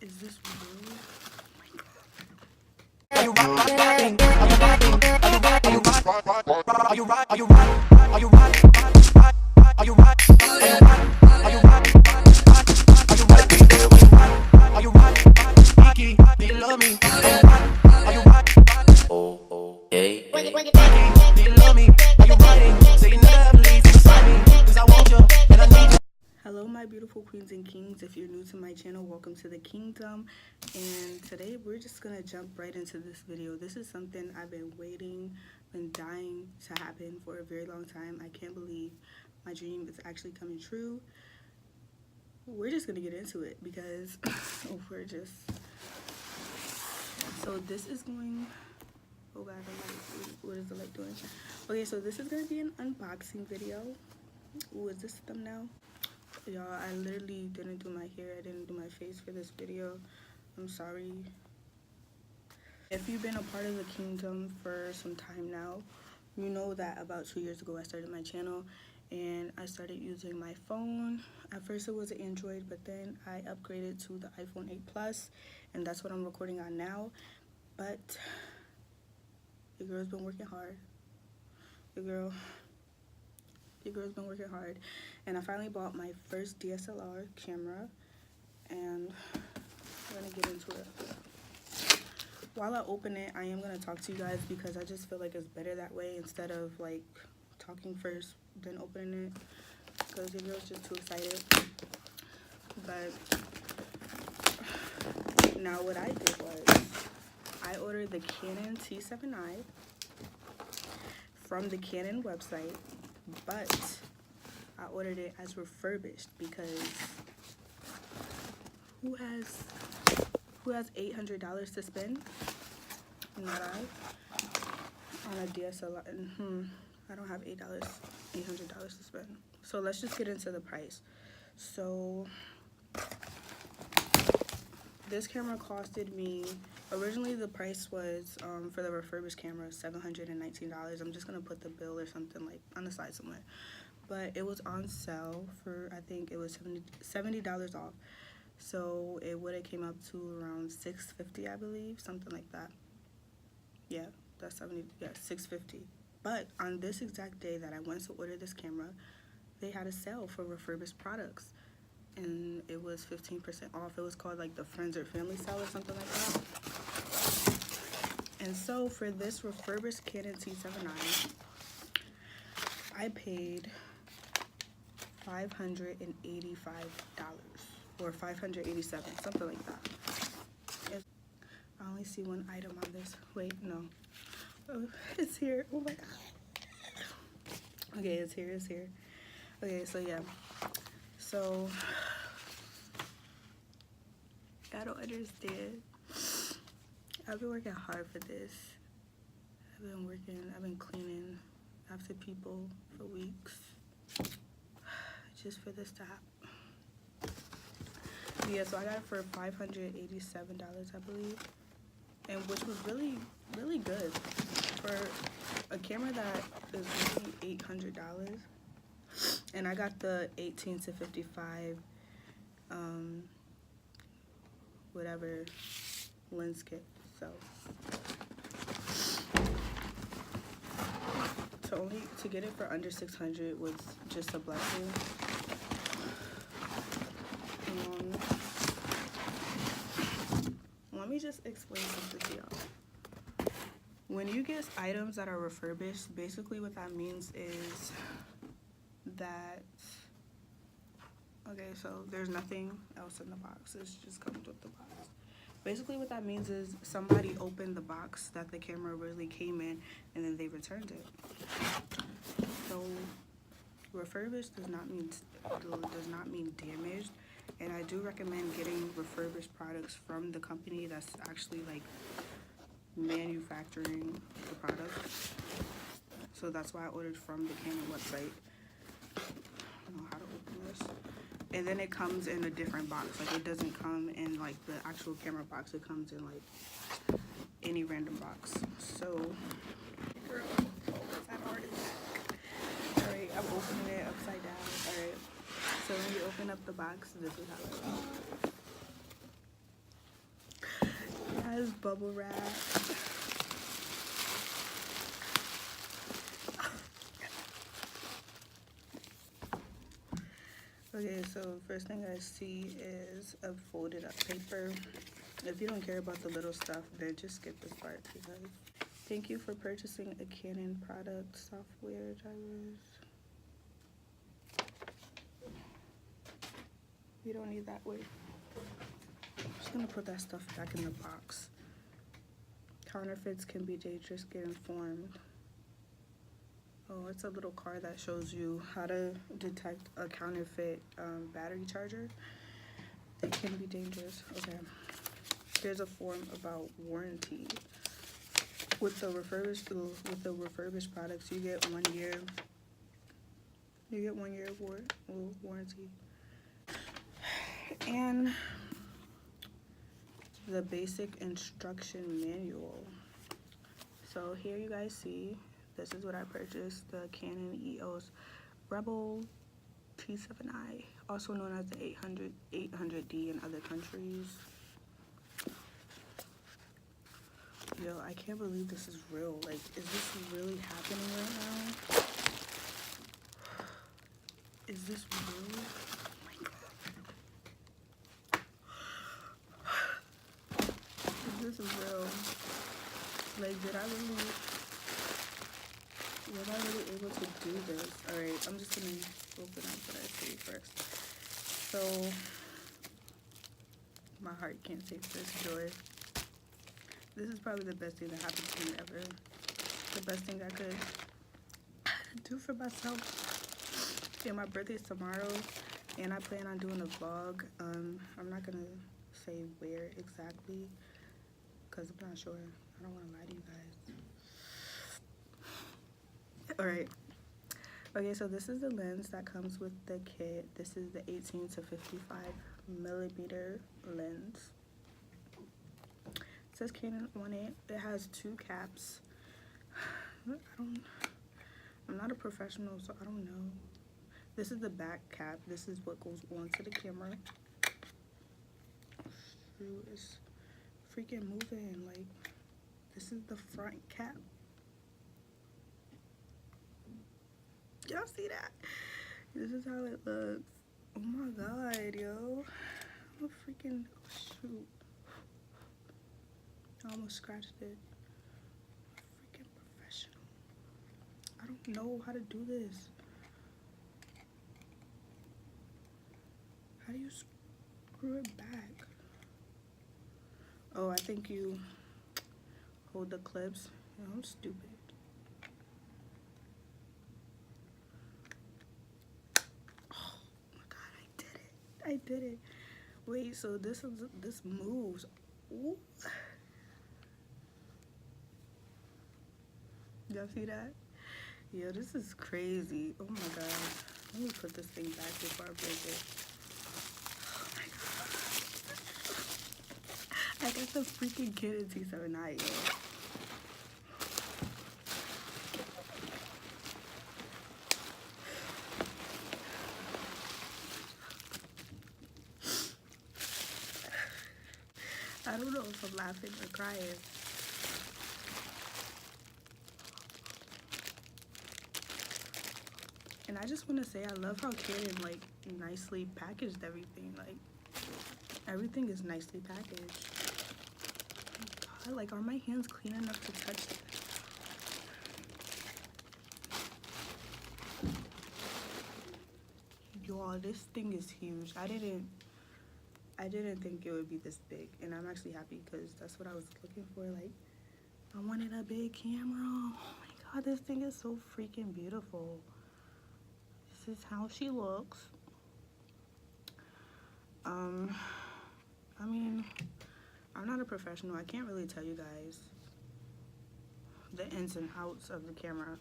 Is this real? Are you rocking? Are you rocking? Are you rocking? Are you rocking? Are you rocking? Are you rocking? Are you rocking? Are you rocking? Are you rocking? Are you rocking? Kiki, do you love me? Are you rocking? Oh, hey, hey. Kiki, do you love me? Are you riding? Say you never ever leave beside me, 'cause I want you and I need you. Hello my beautiful queens and kings. If you're new to my channel, welcome to the kingdom. And today we're just gonna jump right into this video. This is something I've been dying to happen for a very long time. I can't believe my dream is actually coming true. We're just gonna get into it because so this is going, oh god, what is the light doing? Okay, so this is gonna be an unboxing video. Ooh, is this the thumbnail? Y'all, I literally didn't do my hair. I didn't do my face for this video. I'm sorry. If you've been a part of the kingdom for some time now, you know that about 2 years ago I started my channel and I started using my phone. At first it was an Android, but then I upgraded to the iPhone 8 Plus, and that's what I'm recording on now. But your girl's been working hard. Your girl's been working hard, and I finally bought my first DSLR camera, and we're gonna get into it. While I open it, I am gonna talk to you guys because I just feel like it's better that way instead of like talking first then opening it, because your girl's just too excited. But now what I did was I ordered the Canon T7i from the Canon website, but I ordered it as refurbished because who has $800 to spend? Not I. On a DSLR. I don't have $800 to spend. So let's just get into the price. So this camera costed me, originally the price was for the refurbished camera $719. I'm just gonna put the bill or something like on the side somewhere, but it was on sale for, I think it was $70 off, so it would have came up to around $650, I believe, something like that. Yeah, that's $650. But on this exact day that I went to order this camera, they had a sale for refurbished products, and it was 15% off. It was called like the Friends or Family sale or something like that. And so for this refurbished Canon T7i, I paid $585 or $587, something like that. I only see one item on this. Wait, no. Oh, it's here. Oh my god. Okay, it's here. Okay, so yeah. So I don't understand. I've been working hard for this. I've been cleaning after people for weeks just for this to happen. Yeah, so I got it for $587, I believe, and which was really, really good for a camera that is really $800. And I got the 18 to 55 whatever lens kit, so to get it for under $600 was just a blessing. Let me just explain something to y'all. When you get items that are refurbished, basically what that means is that, okay, so there's nothing else in the box. It just comes with the box. Basically what that means is somebody opened the box that the camera originally came in and then they returned it. So refurbished does not mean damaged, and I do recommend getting refurbished products from the company that's actually like manufacturing the product. So that's why I ordered from the Canon website. I don't know how to open this. And then it comes in a different box. Like, it doesn't come in like the actual camera box. It comes in like any random box. So, girl, that heart is back. Alright, I'm opening it upside down. Alright. So when you open up the box, this is how it looks. bubble wrap. Okay, so first thing I see is a folded up paper. If you don't care about the little stuff, then just skip this part because thank you for purchasing a Canon product software drivers. You don't need that. Wait. I'm just gonna put that stuff back in the box. Counterfeits can be dangerous, get informed. Oh, it's a little card that shows you how to detect a counterfeit battery charger. It can be dangerous. Okay. Here's a form about warranty. With the refurbished products, you get 1 year. You get 1 year warranty. And the basic instruction manual. So here you guys see, this is what I purchased, the Canon EOS Rebel T7i, also known as the 800D in other countries. Yo, I can't believe this is real. Like, is this really happening right now? Is this real? Oh my god. Is this real? Like, was I really able to do this? Alright, I'm just gonna open up what I see first. So, my heart can't take this joy. This is probably the best thing that happened to me ever. The best thing I could do for myself. Yeah, my birthday's tomorrow, and I plan on doing a vlog. I'm not gonna say where exactly, because I'm not sure. I don't want to lie to you guys. Alright. Okay, so this is the lens that comes with the kit. This is the 18 to 55 millimeter lens. It says Canon on it. It has 2 caps. I'm not a professional, so I don't know. This is the back cap. This is what goes onto the camera. Shoot, it's freaking moving. Like, this is the front cap. Y'all see that? This is how it looks. Oh my god, yo. I'm a freaking, oh shoot. I almost scratched it. Freaking professional. I don't know how to do this. How do you screw it back? Oh, I think you hold the clips. Yo, I'm stupid. Oh my god, I did it. Wait, so this moves. Ooh. Y'all see that? Yeah, this is crazy. Oh my god. Let me put this thing back before I break it. Oh my god. I got the freaking Canon T7i, yo. I don't know if I'm laughing or crying. And I just want to say I love how Canon like nicely packaged everything. Like, everything is nicely packaged. Oh god, like, are my hands clean enough to touch it? Y'all, this thing is huge. I didn't think it would be this big, and I'm actually happy because that's what I was looking for. Like, I wanted a big camera. Oh my god, this thing is so freaking beautiful. This is how she looks. I mean, I'm not a professional. I can't really tell you guys the ins and outs of the camera,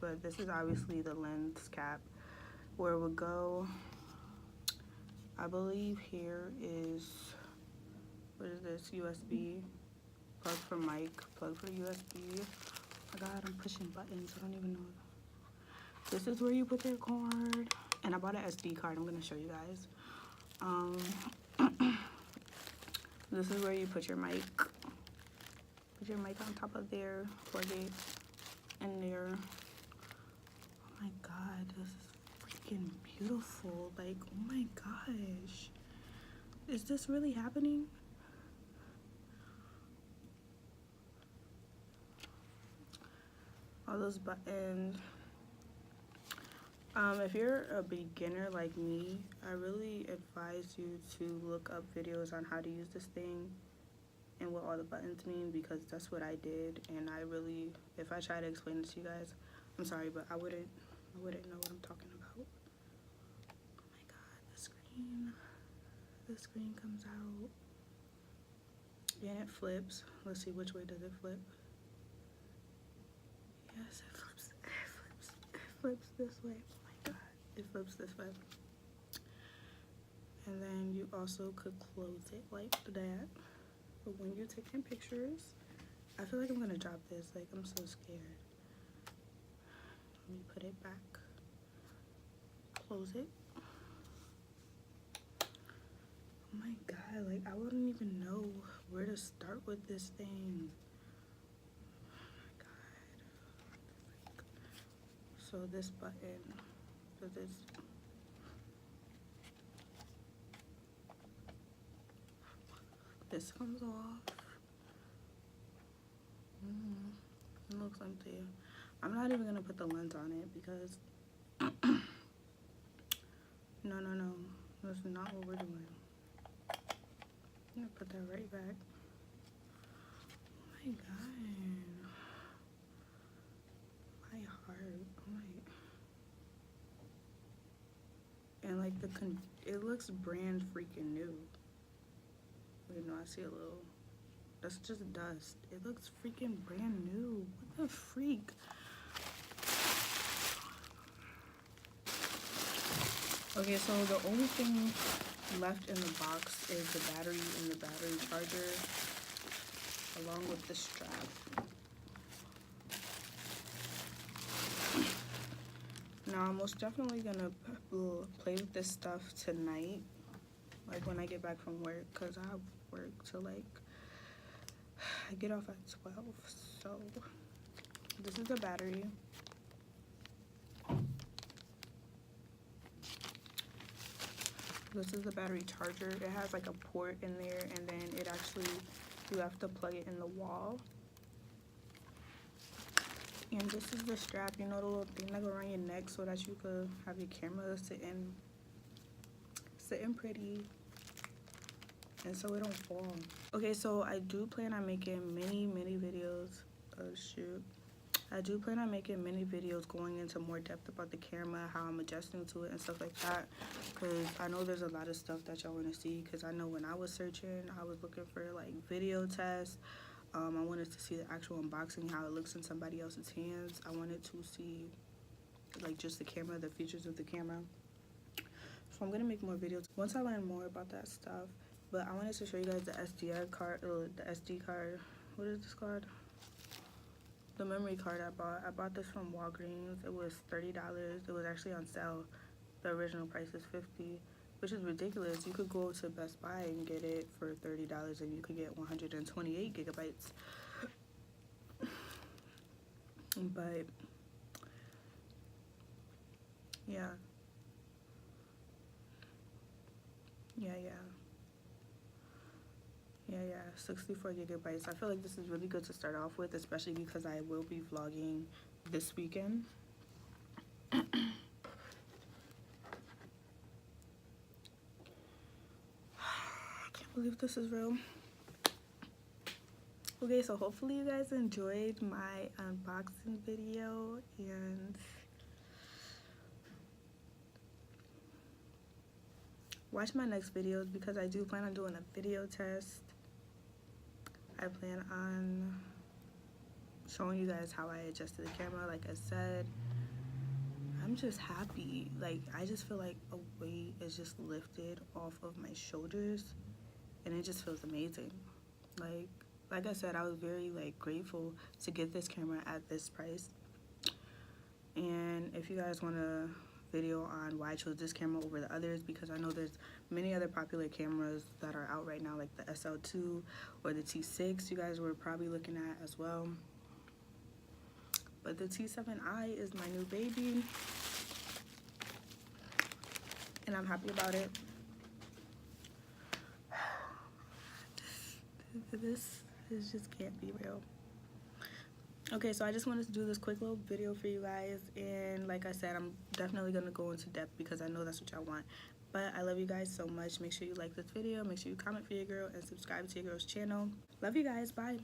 but this is obviously the lens cap where it would go. I believe here is, what is this, USB, plug for mic, plug for USB. Oh my god, I'm pushing buttons, I don't even know. This is where you put your card, and I bought an SD card. I'm gonna show you guys. This is where you put your mic. your mic on top of there, plug it in there. Oh my god, this is freaking beautiful. Like, oh my gosh, is this really happening? All those buttons. If you're a beginner like me, I really advise you to look up videos on how to use this thing and what all the buttons mean, because that's what I did. And I really, if I try to explain it to you guys, I'm sorry, but I wouldn't know what I'm talking about. Oh my god, the screen comes out and it flips. Let's see, which way does it flip? Yes, it flips this way. Oh my god, it flips this way. And then you also could close it like that. But when you're taking pictures, I feel like I'm gonna drop this. Like, I'm so scared. Let me put it back. Close it. Oh my god, like, I wouldn't even know where to start with this thing. Oh my god. So this button, so this comes off. It looks empty. I'm not even gonna put the lens on it because no, that's not what we're doing. I'm gonna put that right back. Oh my god, my heart. Oh my. And like it looks brand freaking new. Wait, no, I see a little. That's just dust. It looks freaking brand new. What the freak? Okay, so the only thing left in the box is the battery and the battery charger, along with the strap. Now, I'm most definitely gonna play with this stuff tonight, like when I get back from work, because I work till like, I get off at 12, so this is the battery. This is the battery charger. It has like a port in there, and then it actually, you have to plug it in the wall. And this is the strap, you know, the little thing that go around your neck so that you could have your camera sitting pretty, and so it don't fall. Okay, so I do plan on making many videos. Oh shoot. I do plan on making many videos going into more depth about the camera, how I'm adjusting to it and stuff like that, because I know there's a lot of stuff that y'all want to see, because I know when I was searching, I was looking for like video tests. I wanted to see the actual unboxing, how it looks in somebody else's hands. I wanted to see like just the camera, the features of the camera. So I'm gonna make more videos once I learn more about that stuff. But I wanted to show you guys the SD card. What is this card? The memory card I bought. I bought this from Walgreens. It was $30. It was actually on sale. The original price is $50, which is ridiculous. You could go to Best Buy and get it for $30, and you could get 128 gigabytes. But yeah. 64 gigabytes. I feel like this is really good to start off with, especially because I will be vlogging this weekend. I can't believe this is real. Okay, so hopefully you guys enjoyed my unboxing video, and watch my next videos because I do plan on doing a video test. I plan on showing you guys how I adjusted the camera. Like I said, I'm just happy. Like, I just feel like a weight is just lifted off of my shoulders, and it just feels amazing. Like I said, I was very like grateful to get this camera at this price. And if you guys want to video on why I chose this camera over the others, because I know there's many other popular cameras that are out right now, like the SL2 or the T6 you guys were probably looking at as well. But the T7i is my new baby, and I'm happy about it. This just can't be real. Okay, so I just wanted to do this quick little video for you guys, and like I said, I'm definitely gonna go into depth because I know that's what y'all want. But I love you guys so much. Make sure you like this video, make sure you comment for your girl, and subscribe to your girl's channel. Love you guys. Bye.